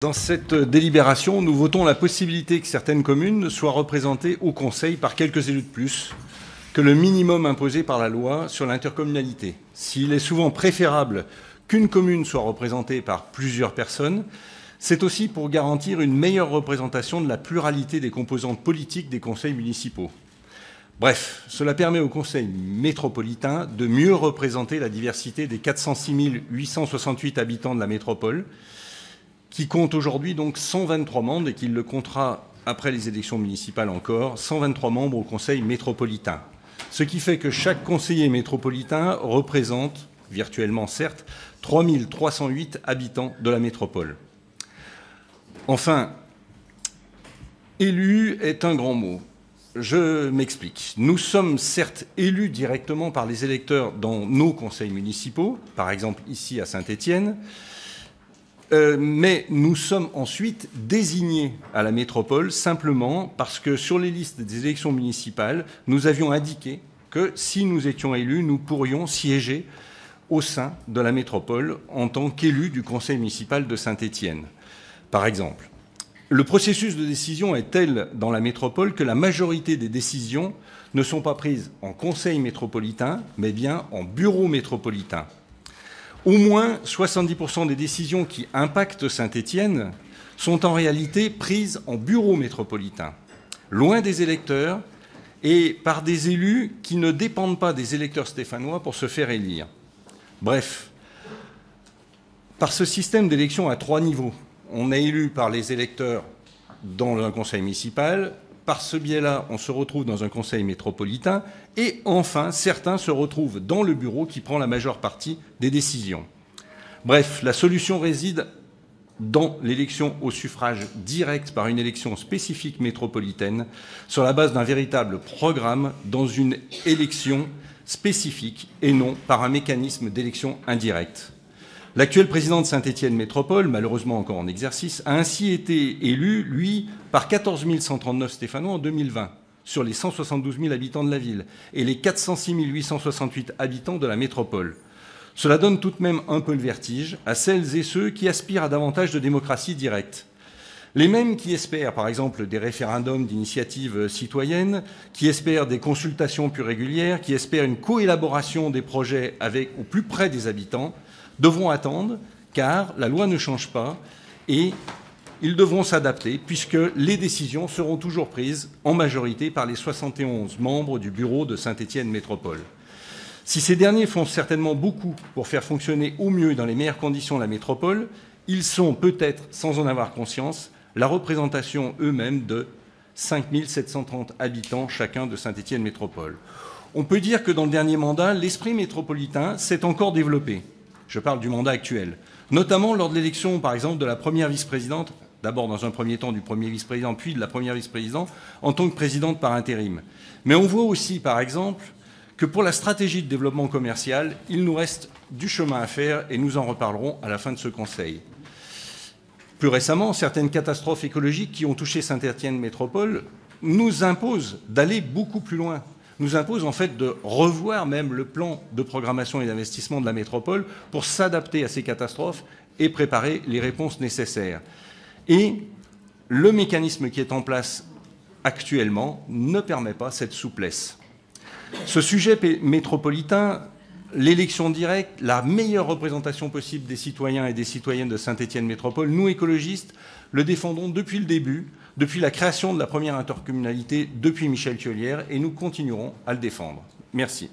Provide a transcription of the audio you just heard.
Dans cette délibération, nous votons la possibilité que certaines communes soient représentées au Conseil par quelques élus de plus que le minimum imposé par la loi sur l'intercommunalité. S'il est souvent préférable qu'une commune soit représentée par plusieurs personnes, c'est aussi pour garantir une meilleure représentation de la pluralité des composantes politiques des conseils municipaux. Bref, cela permet au Conseil métropolitain de mieux représenter la diversité des 406 868 habitants de la métropole, qui compte aujourd'hui donc 123 membres et qui le comptera après les élections municipales encore, 123 membres au Conseil métropolitain. Ce qui fait que chaque conseiller métropolitain représente, virtuellement certes, 3 308 habitants de la métropole. Enfin, élu est un grand mot. Je m'explique. Nous sommes certes élus directement par les électeurs dans nos conseils municipaux, par exemple ici à Saint-Étienne, mais nous sommes ensuite désignés à la métropole simplement parce que sur les listes des élections municipales, nous avions indiqué que si nous étions élus, nous pourrions siéger au sein de la métropole en tant qu'élus du conseil municipal de Saint-Étienne, par exemple. Le processus de décision est tel dans la métropole que la majorité des décisions ne sont pas prises en conseil métropolitain, mais bien en bureau métropolitain. Au moins 70% des décisions qui impactent Saint-Étienne sont en réalité prises en bureau métropolitain, loin des électeurs et par des élus qui ne dépendent pas des électeurs stéphanois pour se faire élire. Bref, par ce système d'élection à 3 niveaux, on est élu par les électeurs dans un conseil municipal. Par ce biais-là, on se retrouve dans un conseil métropolitain. Et enfin, certains se retrouvent dans le bureau qui prend la majeure partie des décisions. Bref, la solution réside dans l'élection au suffrage direct par une élection spécifique métropolitaine sur la base d'un véritable programme dans une élection spécifique et non par un mécanisme d'élection indirecte. L'actuel président de Saint-Étienne Métropole, malheureusement encore en exercice, a ainsi été élu, lui, par 14 139 Stéphanois en 2020, sur les 172 000 habitants de la ville, et les 406 868 habitants de la métropole. Cela donne tout de même un peu le vertige à celles et ceux qui aspirent à davantage de démocratie directe. Les mêmes qui espèrent, par exemple, des référendums d'initiative citoyenne, qui espèrent des consultations plus régulières, qui espèrent une coélaboration des projets au plus près des habitants, devront attendre, car la loi ne change pas et ils devront s'adapter puisque les décisions seront toujours prises en majorité par les 71 membres du bureau de Saint-Étienne Métropole. Si ces derniers font certainement beaucoup pour faire fonctionner au mieux dans les meilleures conditions la métropole, ils sont peut-être, sans en avoir conscience, la représentation eux-mêmes de 5 730 habitants chacun de Saint-Étienne Métropole. On peut dire que dans le dernier mandat, l'esprit métropolitain s'est encore développé. Je parle du mandat actuel, notamment lors de l'élection, par exemple, de la première vice-présidente, d'abord dans un premier temps du premier vice-président, puis de la première vice-présidente, en tant que présidente par intérim. Mais on voit aussi, par exemple, que pour la stratégie de développement commercial, il nous reste du chemin à faire et nous en reparlerons à la fin de ce Conseil. Plus récemment, certaines catastrophes écologiques qui ont touché Saint-Étienne Métropole nous imposent d'aller beaucoup plus loin. Nous impose en fait de revoir même le plan de programmation et d'investissement de la métropole pour s'adapter à ces catastrophes et préparer les réponses nécessaires. Et le mécanisme qui est en place actuellement ne permet pas cette souplesse. Ce sujet métropolitain, l'élection directe, la meilleure représentation possible des citoyens et des citoyennes de Saint-Étienne Métropole, nous écologistes le défendons depuis le début, depuis la création de la première intercommunalité, depuis Michel Thiollière, et nous continuerons à le défendre. Merci.